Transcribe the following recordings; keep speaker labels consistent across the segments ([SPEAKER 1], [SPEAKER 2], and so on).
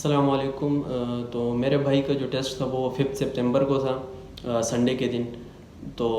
[SPEAKER 1] السلام علیکم۔ تو میرے بھائی کا جو ٹیسٹ تھا وہ 5 سپتمبر کو تھا، سنڈے کے دن۔ تو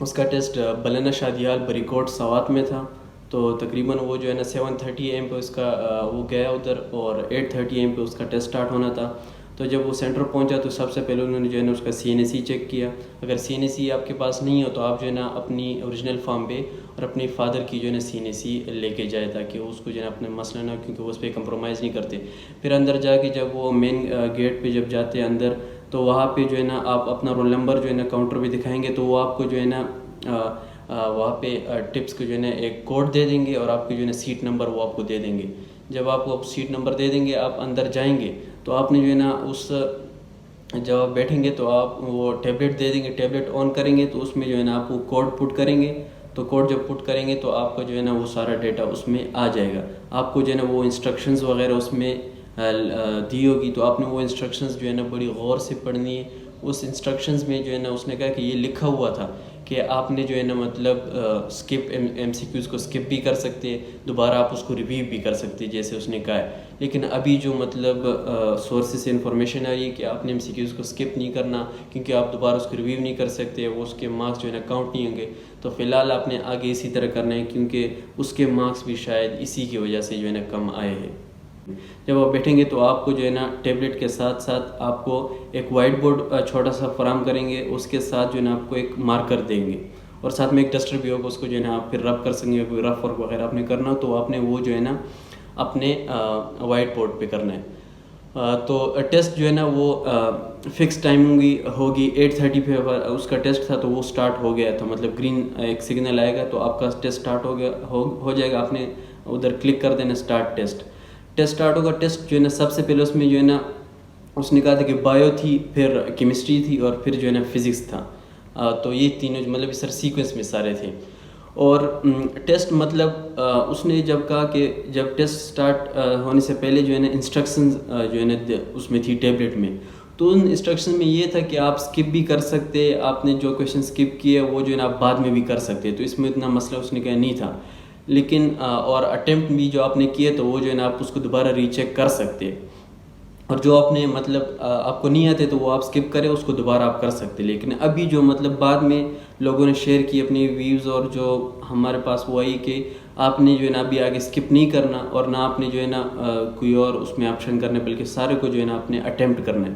[SPEAKER 1] اس کا ٹیسٹ بلنا شادیال بریکوٹ سوات میں تھا۔ تو تقریباً وہ جو ہے نا 7:30 AM پہ اس کا وہ گیا ادھر، اور 8:30 AM پہ اس کا ٹیسٹ اسٹارٹ ہونا تھا۔ تو جب وہ سینٹر پہنچا تو سب سے پہلے انہوں نے جو ہے نا اس کا CNSE چیک کیا۔ اگر CNSE آپ کے پاس نہیں ہو تو آپ جو ہے نا اپنی اوریجنل فارم پہ اور اپنی فادر کی جو ہے نا CNSE لے کے جائے، تاکہ اس کو جو ہے نا اپنے مسئلہ نہ ہو، کیونکہ وہ اس پہ کمپرومائز نہیں کرتے۔ پھر اندر جا کے جب وہ مین گیٹ پہ جب جاتے ہیں اندر، تو وہاں پہ جو ہے نا آپ اپنا رول نمبر جو ہے نا کاؤنٹر پہ دکھائیں گے، تو وہ آپ کو جو ہے نا وہاں پہ ٹپس کو جو ہے نا ایک کوڈ دے دیں گے، اور آپ کی جو ہے نا سیٹ نمبر وہ آپ کو دے دیں گے۔ جب آپ کو سیٹ نمبر دے دیں گے، آپ اندر جائیں گے تو آپ نے جو ہے نا جب آپ بیٹھیں گے تو آپ وہ ٹیبلٹ دے دیں گے، ٹیبلٹ آن کریں گے تو اس میں جو ہے نا آپ وہ کوڈ پٹ کریں گے۔ تو کوڈ جب پٹ کریں گے تو آپ کا جو ہے نا وہ سارا ڈیٹا اس میں آ جائے گا۔ آپ کو جو ہے نا وہ انسٹرکشنز وغیرہ اس میں دی ہوگی، تو آپ نے وہ انسٹرکشنز جو ہے نا بڑی غور سے پڑھنی ہے۔ اس انسٹرکشنز میں جو ہے نا اس نے کہا کہ یہ لکھا ہوا تھا کہ آپ نے جو ہے نا مطلب اسکپ MCQs کو اسکپ بھی کر سکتے، دوبارہ آپ اس کو ریویو بھی کر سکتے جیسے اس نے کہا ہے۔ لیکن ابھی جو مطلب سورسز سے انفارمیشن آئی ہے کہ آپ نے MCQs کو اسکپ نہیں کرنا، کیونکہ آپ دوبارہ اس کو ریویو نہیں کر سکتے، وہ اس کے مارکس جو ہے نا کاؤنٹ نہیں ہوں گے۔ تو فی الحال آپ نے آگے اسی طرح کرنا ہے، کیونکہ اس کے مارکس بھی شاید اسی کی وجہ سے جو ہے نا کم آئے ہیں۔ جب آپ بیٹھیں گے تو آپ کو جو ہے نا ٹیبلٹ کے ساتھ ساتھ آپ کو ایک وائٹ بورڈ چھوٹا سا فراہم کریں گے، اس کے ساتھ جو ہے نا آپ کو ایک مارکر دیں گے، اور ساتھ میں ایک ڈسٹر بھی ہوگا، اس کو جو ہے نا آپ پھر رب کر سکیں گے۔ کوئی رف ورک وغیرہ آپ نے کرنا ہو تو آپ نے وہ جو ہے نا اپنے وائٹ بورڈ پہ کرنا ہے۔ تو ٹیسٹ جو ہے نا وہ فکس ٹائم ہوگی 8:30 پہ اس کا ٹیسٹ تھا، تو وہ سٹارٹ ہو گیا تھا، مطلب گرین ایک سگنل آئے گا تو آپ کا ٹیسٹ سٹارٹ ہو جائے گا۔ آپ نے ادھر کلک کر دینا اسٹارٹ ٹیسٹ سٹارٹ ہوگا۔ ٹیسٹ جو ہے نا سب سے پہلے اس میں جو ہے نا اس نے کہا تھا کہ بایو تھی، پھر کیمسٹری تھی، اور پھر جو ہے نا فزکس تھا۔ تو یہ تینوں مطلب اس طرح سیکوینس میں سارے تھے۔ اور ٹیسٹ مطلب اس نے جب کہا کہ جب ٹیسٹ سٹارٹ ہونے سے پہلے جو ہے نا انسٹرکشنز جو ہے نا اس میں تھی ٹیبلٹ میں، تو ان انسٹرکشن میں یہ تھا کہ آپ اسکپ بھی کر سکتے، آپ نے جو کویشچن اسکپ کیے وہ جو ہے نا آپ بعد میں بھی کر سکتے، تو اس میں اتنا مسئلہ اس نے کہا نہیں تھا۔ لیکن اور اٹیمپٹ بھی جو آپ نے کیے تو وہ جو ہے نا آپ اس کو دوبارہ ری چیک کر سکتے، اور جو آپ نے مطلب آپ کو نہیں آتے تو وہ آپ اسکپ کریں، اس کو دوبارہ آپ کر سکتے۔ لیکن ابھی جو مطلب بعد میں لوگوں نے شیئر کی اپنی ویوز، اور جو ہمارے پاس وہ آئی کہ آپ نے جو ہے نا ابھی آگے اسکپ نہیں کرنا، اور نہ آپ نے جو ہے نا کوئی اور اس میں آپشن کرنا، بلکہ سارے کو جو ہے نا آپ نے اٹیمپٹ کرنا ہے۔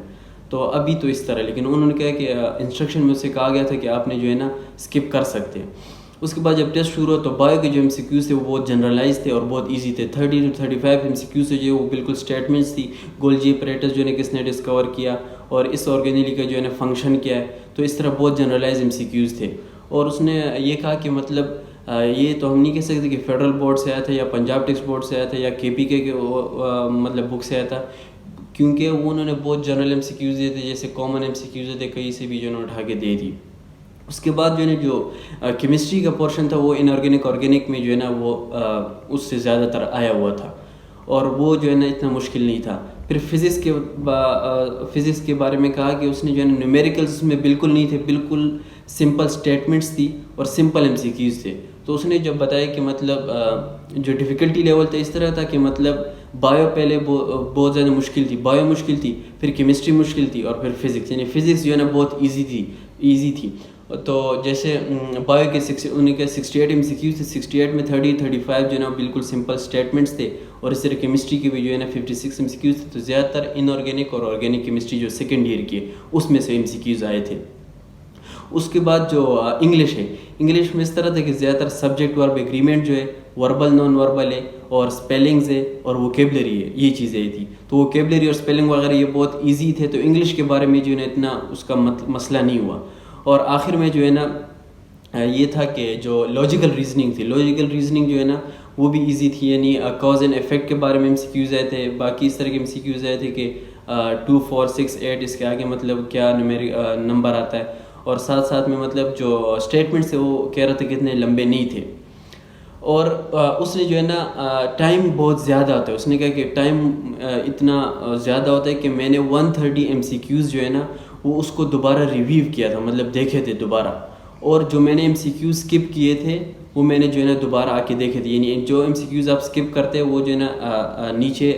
[SPEAKER 1] تو ابھی تو اس طرح، لیکن انہوں نے کہا کہ انسٹرکشن میں سے کہا گیا تھا کہ آپ نے جو ہے نا اسکپ کر سکتے۔ اس کے بعد جب ٹیسٹ شروع ہوا تو بایو کے جو MCQs تھے وہ بہت جنرلائز تھے اور بہت ایزی تھے۔ 30 to 35 MCQs جو ہے وہ بالکل اسٹیٹمنٹس تھی، گولجی اپریٹس جو ہے کس نے ڈسکور کیا، اور اس آرگینیلی کا جو ہے نا فنکشن کیا ہے، تو اس طرح بہت جنرلائز MCQs تھے۔ اور اس نے یہ کہا کہ مطلب یہ تو ہم نہیں کہہ سکتے کہ فیڈرل بورڈ سے آیا تھا، یا پنجاب ٹیکسٹ بورڈ سے آیا تھا، یا KPK کے مطلب بک سے آیا تھا، کیونکہ وہ انہوں نے بہت جنرل MCQs دیے تھے، جیسے کامن MCQs تھے، کہیں سے بھی جو ہے نا اٹھا کے دے دی۔ اس کے بعد جو ہے نا جو کیمسٹری کا پورشن تھا وہ آرگینک میں جو ہے نا وہ اس سے زیادہ تر آیا ہوا تھا، اور وہ جو ہے نا اتنا مشکل نہیں تھا۔ پھر فزکس کے بارے میں کہا کہ اس نے جو ہے نا نیومیریکلس میں بالکل نہیں تھے، بالکل سمپل اسٹیٹمنٹس تھی اور سمپل MCQs تھے۔ تو اس نے جب بتایا کہ مطلب جو ڈیفیکلٹی لیول تھا اس طرح تھا کہ مطلب بایو پہلے بہت زیادہ مشکل تھی، بایو مشکل تھی، پھر کیمسٹری مشکل تھی، اور پھر فزکس، یعنی فزکس جو ہے نا بہت ایزی تھی۔ تو جیسے بایو کے انہیں کے 68 MCQs تھے، 68 میں 35 جو ہے نا بالکل سمپل اسٹیٹمنٹس تھے، اور اس طرح کیمسٹری کے بھی جو ہے نا 56 MCQs تھے۔ تو زیادہ تر انآرگینک اور آرگینک کیمسٹری جو سیکنڈ ایئر کی ہے اس میں سے MCQs آئے تھے۔ اس کے بعد جو انگلش ہے، انگلش میں اس طرح تھا کہ زیادہ تر سبجیکٹ ورب ایگریمنٹ جو ہے، وربل نان وربل ہے، اور اسپیلنگز ہے، اور ووکیبلری ہے، یہ چیزیں تھی۔ تو ووکیبلری اور اسپیلنگ وغیرہ یہ بہت ایزی تھے، تو انگلش کے بارے میں جو ہے نا اتنا اس کا مسئلہ نہیں ہوا۔ اور آخر میں جو ہے نا یہ تھا کہ جو لاجیکل ریزننگ تھی، لاجیکل ریزننگ جو ہے نا وہ بھی ایزی تھی، یعنی کاز اینڈ افیکٹ کے بارے میں MCQs آئے تھے، باقی اس طرح کے MCQs آئے تھے کہ 2 4 6 8 اس کے آگے مطلب کیا نمبر آتا ہے، اور ساتھ میں مطلب جو اسٹیٹمنٹس تھے وہ کہہ رہا تھا کہ اتنے لمبے نہیں تھے۔ اور اس نے جو ہے نا ٹائم بہت زیادہ ہوتا ہے، اس نے کہا کہ ٹائم اتنا زیادہ ہوتا ہے کہ میں نے 130 MCQs جو ہے نا وہ اس کو دوبارہ ریویو کیا تھا، مطلب دیکھے تھے دوبارہ، اور جو میں نے MCQs اسکپ کیے تھے وہ میں نے جو ہے نا دوبارہ آ کے دیکھے تھے. یعنی جو ایم سی کیوز آپ اسکپ کرتے ہیں وہ جو ہے نا نیچے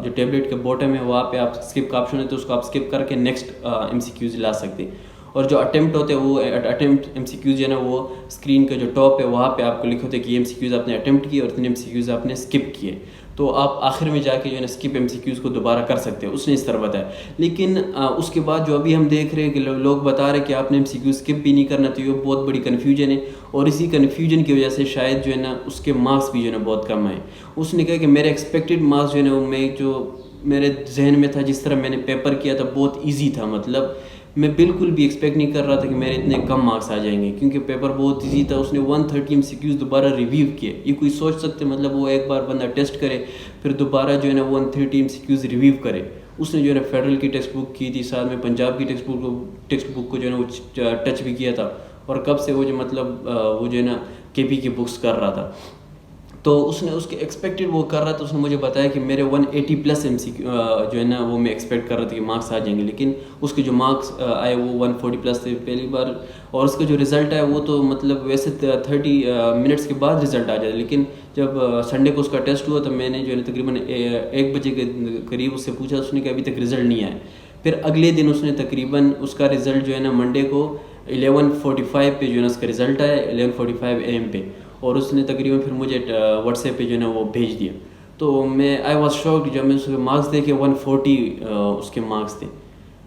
[SPEAKER 1] جو ٹیبلیٹ کے باٹم ہے وہاں پہ آپ اسکپ کا آپشن ہے تو اس کو آپ اسکپ کر کے نیکسٹ ایم سی کیوز لا سکتے ہیں. اور جو اٹیمپٹ ہوتے ہیں وہ اٹیمپٹ ایم سی کیوز جو ہے نا وہ اسکرین کا جو ٹاپ ہے وہاں پہ آپ کو لکھے ہوتے ہیں کہ یہ ایم سی کیوز آپ نے اٹیمپٹ کیے اور اتنے ایم سی کیوز آپ نے اسکپ کیے. تو آپ آخر میں جا کے جو ہے نا اسکپ ایم سی کیوز کو دوبارہ کر سکتے ہیں. اس نے اس طرح بتایا. لیکن اس کے بعد جو ابھی ہم دیکھ رہے ہیں کہ لوگ بتا رہے ہیں کہ آپ نے ایم سی کیوز اسکپ بھی نہیں کرنا, تو یہ بہت بڑی کنفیوژن ہے. اور اسی کنفیوژن کی وجہ سے شاید جو ہے نا اس کے مارکس بھی جو ہے نا بہت کم آئے. اس نے کہا کہ میرے ایکسپیکٹڈ مارکس جو ہے نا وہ میں جو میرے ذہن میں تھا جس طرح میں نے پیپر کیا تھا بہت ایزی تھا. مطلب میں بالکل بھی ایکسپیکٹ نہیں کر رہا تھا کہ میرے اتنے کم مارکس آ جائیں گے کیونکہ پیپر بہت ایزی تھا. اس نے 130 ایم سی کیوز دوبارہ ریویو کیے. یہ کوئی سوچ سکتے مطلب وہ ایک بار بندہ ٹیسٹ کرے پھر دوبارہ جو ہے نا 130 ایم سی کیوز ریویو کرے. اس نے جو ہے نا فیڈرل کی ٹیکسٹ بک کی تھی, ساتھ میں پنجاب کی ٹیکسٹ بک کو جو ہے نا وہ ٹچ بھی کیا تھا. اور کب سے وہ جو مطلب وہ جو ہے نا کے پی کی بکس کر رہا تھا. تو اس نے اس کے ایکسپیکٹڈ وہ کر رہا تھا. اس نے مجھے بتایا کہ میرے 180 پلس ایم سی جو ہے نا وہ میں ایکسپیکٹ کر رہا تھا کہ مارکس آ جائیں گے, لیکن اس کے جو مارکس آئے وہ 140 پلس تھے پہلی بار. اور اس کا جو رزلٹ ہے وہ تو مطلب ویسے 30 منٹس کے بعد رزلٹ آ جاتا ہے, لیکن جب سنڈے کو اس کا ٹیسٹ ہوا تو میں نے جو ہے نا تقریباً 1 بجے کے قریب اس سے پوچھا. اس نے کہا ابھی تک رزلٹ نہیں آیا. پھر اگلے دن اس نے تقریباً اس کا رزلٹ جو ہے نا منڈے کو 11:45 پہ جو ہے نا اس کا رزلٹ آیا, 11:45 AM پہ. اور اس نے تقریباً پھر مجھے واٹس ایپ پہ جو ہے نا وہ بھیج دیا. تو میں آئی واز شاکڈ جب میں اس کے مارکس دیکھے 140 اس کے مارکس تھے.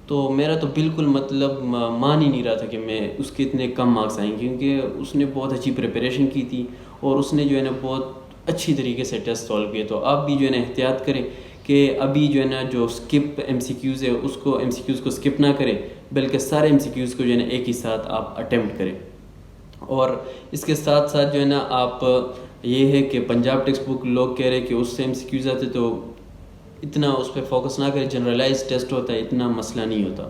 [SPEAKER 1] تو میرا تو بالکل مطلب مان ہی نہیں رہا تھا کہ میں اس کے اتنے کم مارکس آئیں, کیونکہ اس نے بہت اچھی پریپریشن کی تھی اور اس نے جو ہے نا بہت اچھی طریقے سے ٹیسٹ سالو کیے. تو آپ بھی جو ہے نا احتیاط کریں کہ ابھی جو ہے نا جو اسکپ ایم سی کیوز ہے اس کو ایم سی کیوز کو اسکپ نہ کریں, بلکہ سارے ایم سی کیوز کو جو ہے نا ایک ہی ساتھ آپ اٹیمپٹ کریں. اور اس کے ساتھ ساتھ جو ہے نا آپ یہ ہے کہ پنجاب ٹیکسٹ بک لوگ کہہ رہے کہ اس سے ایم سی کیوز آتے تو اتنا اس پہ فوکس نہ کریں, جنرلائز ٹیسٹ ہوتا ہے, اتنا مسئلہ نہیں ہوتا.